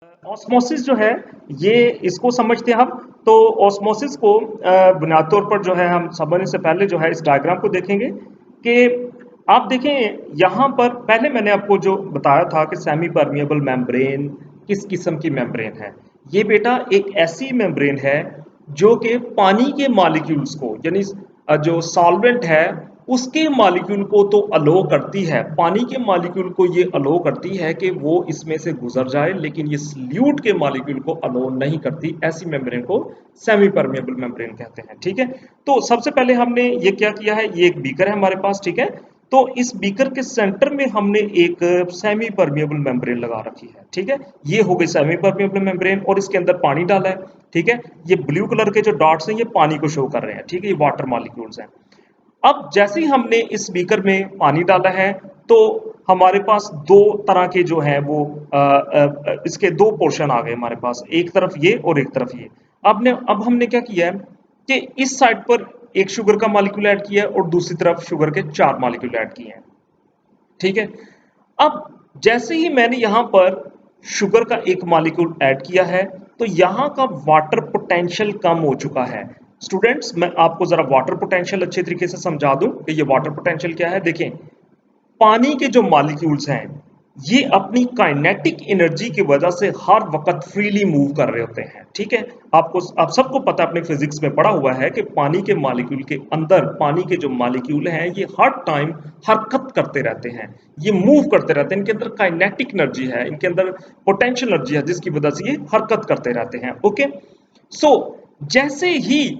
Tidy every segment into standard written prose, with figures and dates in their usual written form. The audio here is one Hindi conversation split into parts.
ऑस्मोसिस जो है ये इसको समझते हैं हम। तो ऑस्मोसिस को बुनियादी तौर पर जो है हम समझने से पहले जो है इस डायग्राम को देखेंगे कि आप देखें यहाँ पर पहले मैंने आपको जो बताया था कि सेमी परमिएबल मेम्ब्रेन किस किस्म की मेम्ब्रेन है। ये बेटा एक ऐसी मेम्ब्रेन है जो कि पानी के मॉलिक्यूल्स को यानी जो सॉल्वेंट है उसके मॉलिक्यूल को तो अलो करती है, पानी के मॉलिक्यूल को ये अलो करती है कि वो इसमें से गुजर जाए, लेकिन ये सल्यूट के मॉलिक्यूल को अलो नहीं करती। ऐसी मेम्ब्रेन को सेमी परमेबल मेम्ब्रेन कहते हैं। ठीक है, तो सबसे पहले हमने ये क्या किया है, ये एक बीकर है हमारे पास। ठीक है, तो इस बीकर के सेंटर में हमने एक सेमी परमेबल मेम्ब्रेन लगा रखी है। ठीक है, ये हो गई सेमी परमेबल मेम्ब्रेन और इसके अंदर पानी डाला है। ठीक है, ये ब्लू कलर के जो डॉट्स हैं ये पानी को शो कर रहे हैं। ठीक है, ये वाटर मॉलिक्यूल्स हैं। अब जैसे ही हमने इस बीकर में पानी डाला है तो हमारे पास दो तरह के जो है वो इसके दो पोर्शन आ गए हमारे पास, एक तरफ ये और एक तरफ ये। अब हमने क्या किया है कि इस साइड पर एक शुगर का मॉलिक्यूल ऐड किया है और दूसरी तरफ शुगर के 4 मॉलिक्यूल ऐड किए हैं। ठीक है, अब जैसे ही मैंने यहां पर शुगर का एक मॉलिक्यूल ऐड किया है तो यहां का वाटर पोटेंशियल कम हो चुका है। स्टूडेंट्स, मैं आपको जरा वाटर पोटेंशियल अच्छे तरीके से समझा दूं कि ये वाटर पोटेंशियल क्या है। देखें, पानी के जो मॉलिक्यूल्स हैं ये अपनी काइनेटिक एनर्जी की वजह से हर वक्त फ्रीली मूव कर रहे होते हैं। ठीक है, आप सबको पता है, अपने फिजिक्स में पढ़ा हुआ है कि पानी के मॉलिक्यूल के अंदर पानी के जो मॉलिक्यूल हैं ये हर टाइम हरकत करते रहते हैं, ये मूव करते रहते हैं। इनके अंदर काइनेटिक एनर्जी है, इनके अंदर पोटेंशियल एनर्जी है, जिसकी वजह से ये हरकत करते रहते हैं। ओके, सो जैसे ही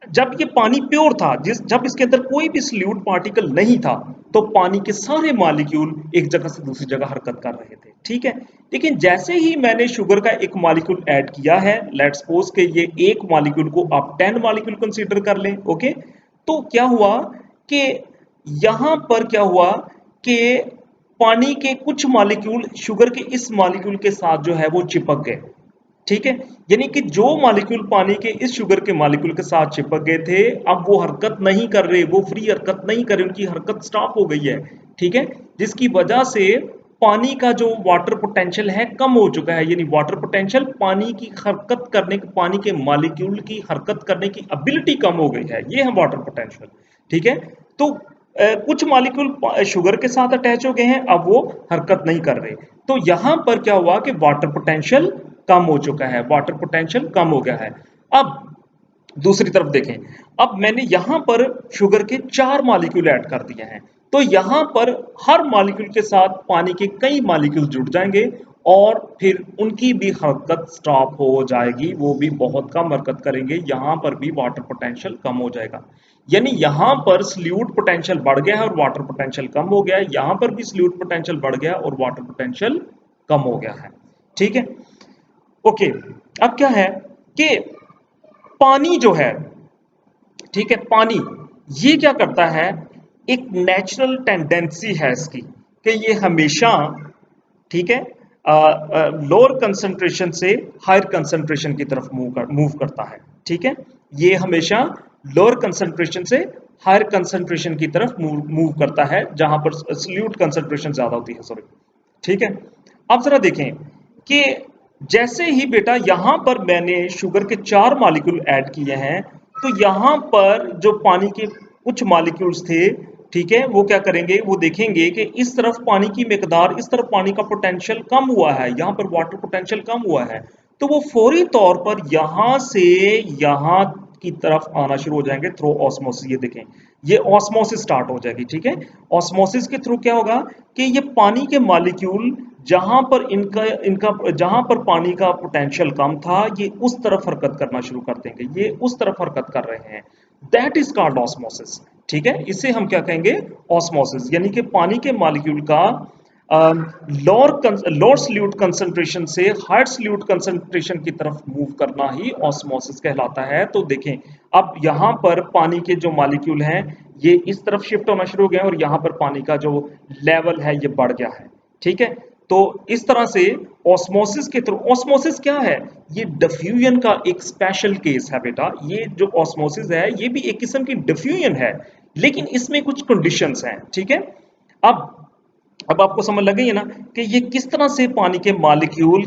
जब ये पानी प्योर था, जब इसके अंदर कोई भी सल्यूट पार्टिकल नहीं था, तो पानी के सारे मॉलिक्यूल एक जगह से दूसरी जगह हरकत कर रहे थे। ठीक है, लेकिन जैसे ही मैंने शुगर का एक मॉलिक्यूल ऐड किया है, लेट्स सपोज के ये एक मॉलिक्यूल को आप 10 मॉलिक्यूल कंसीडर कर लें। ओके, तो क्या हुआ कि यहां पर क्या हुआ कि पानी के कुछ मॉलिक्यूल शुगर के इस मॉलिक्यूल के साथ जो है वो चिपक गए। ठीक है, यानी कि जो मॉलिक्यूल पानी के इस शुगर के मॉलिक्यूल के साथ चिपक गए थे, अब वो हरकत नहीं कर रहे, वो फ्री हरकत नहीं कर रहे, उनकी हरकत स्टॉप हो गई है। ठीक है, जिसकी वजह से पानी का जो वाटर पोटेंशियल है कम हो चुका है, यानी वाटर पोटेंशियल पानी की हरकत करने, पानी के मॉलिक्यूल की हरकत करने की एबिलिटी कम हो गई है, ये है वाटर पोटेंशियल। ठीक है, तो कुछ मॉलिक्यूल शुगर के साथ अटैच हो गए हैं, अब वो हरकत नहीं कर रहे। तो यहां पर क्या हुआ कि वाटर पोटेंशियल कम हो चुका है, वाटर पोटेंशियल कम हो गया है। अब दूसरी तरफ देखें, अब मैंने यहां पर शुगर के 4 मॉलिक्यूल ऐड कर दिए हैं, तो यहां पर हर मॉलिक्यूल के साथ पानी के कई मॉलिक्यूल जुड़ जाएंगे और फिर उनकी भी हरकत स्टॉप हो जाएगी, वो भी बहुत कम हरकत करेंगे, यहां पर भी वाटर पोटेंशियल कम हो जाएगा। यानी यहां पर सल्यूट पोटेंशियल बढ़ गया है और वाटर पोटेंशियल कम हो गया है, यहां पर भी सल्यूट पोटेंशियल बढ़ गया और वाटर पोटेंशियल कम हो गया है। ठीक है, ओके, अब क्या है कि पानी जो है, ठीक है, पानी ये क्या करता है, एक नेचुरल टेंडेंसी है इसकी कि ये हमेशा, ठीक है, लोअर कंसंट्रेशन से हायर कंसंट्रेशन की तरफ मूव करता है। ठीक है, ये हमेशा लोअर कंसंट्रेशन से हायर कंसंट्रेशन की तरफ मूव करता है, जहां पर सल्यूट कंसंट्रेशन ज्यादा होती है, सॉरी। ठीक है, अब जरा देखें कि जैसे ही बेटा यहां पर मैंने शुगर के 4 मॉलिक्यूल ऐड किए हैं, तो यहां पर जो पानी के कुछ मॉलिक्यूल्स थे, ठीक है, वो क्या करेंगे, वो देखेंगे कि इस तरफ पानी की मिकदार, इस तरफ पानी का पोटेंशियल कम हुआ है, यहां पर वाटर पोटेंशियल कम हुआ है, तो वो फौरी तौर पर यहां से यहां की तरफ आना शुरू हो जाएंगे थ्रू ऑस्मोसिस। ये देखें, ये ऑस्मोसिस स्टार्ट हो जाएगी। ठीक है, ऑस्मोसिस के थ्रू क्या होगा कि ये पानी के मॉलिक्यूल जहां पर इनका इनका जहां पर पानी का पोटेंशियल कम था, ये उस तरफ हरकत करना शुरू कर देंगे, ये उस तरफ हरकत कर रहे हैं। That is called osmosis. ठीक है, इसे हम क्या कहेंगे, ऑस्मोसिस, यानी कि पानी के मॉलिक्यूल का लोअर सल्यूट कंसंट्रेशन से हायर सल्यूट कंसंट्रेशन की तरफ मूव करना ही ऑस्मोसिस कहलाता है। तो देखें, अब यहां पर पानी के जो मॉलिक्यूल हैं ये इस तरफ शिफ्ट होना शुरू हो गए और यहां पर पानी का जो लेवल है ये बढ़ गया है। ठीक है, तो इस तरह से ऑस्मोसिस के थ्रू, ऑस्मोसिस क्या है, ये डिफ्यूजन का एक स्पेशल केस है बेटा। ये जो ऑस्मोसिस है ये भी एक किस्म की डिफ्यूजन है, लेकिन इसमें कुछ कंडीशंस हैं। ठीक है, अब आपको समझ लग गई है ना कि ये किस तरह से पानी के मॉलिक्यूल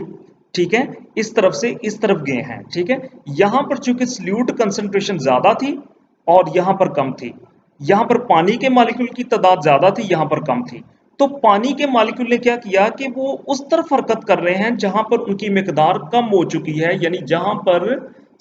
ठीक है, इस तरफ से इस तरफ गए हैं। ठीक है, यहां पर चूंकि सल्यूट कंसंट्रेशन ज्यादा थी और यहां पर कम थी, यहां पर पानी के मॉलिक्यूल की तादाद ज्यादा थी, यहां पर कम थी, तो पानी के मॉलिक्यूल ने क्या किया कि वो उस तरफ हरकत कर रहे हैं जहां पर उनकी मिकदार कम हो चुकी है, यानी जहां पर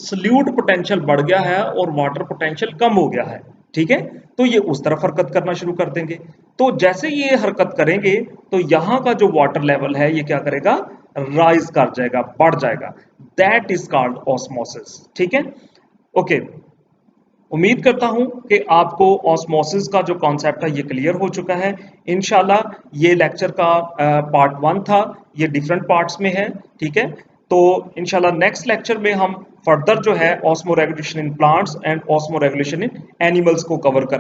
सल्यूट पोटेंशियल बढ़ गया है और वाटर पोटेंशियल कम हो गया है। ठीक है, तो ये उस तरफ हरकत करना शुरू कर देंगे। तो जैसे ये हरकत करेंगे तो यहां का जो वाटर लेवल है ये क्या करेगा, राइज कर जाएगा, बढ़ जाएगा। That is called osmosis. ठीक है, ओके। उम्मीद करता हूं कि आपको ऑस्मोसिस का जो कॉन्सेप्ट है ये क्लियर हो चुका है। इंशाल्लाह ये लेक्चर का पार्ट 1 था, ये डिफरेंट पार्ट्स में है। ठीक है, तो इंशाल्लाह नेक्स्ट लेक्चर में हम फर्दर जो है osmo regulation in plants and osmo regulation in animals को कवर करेंगे।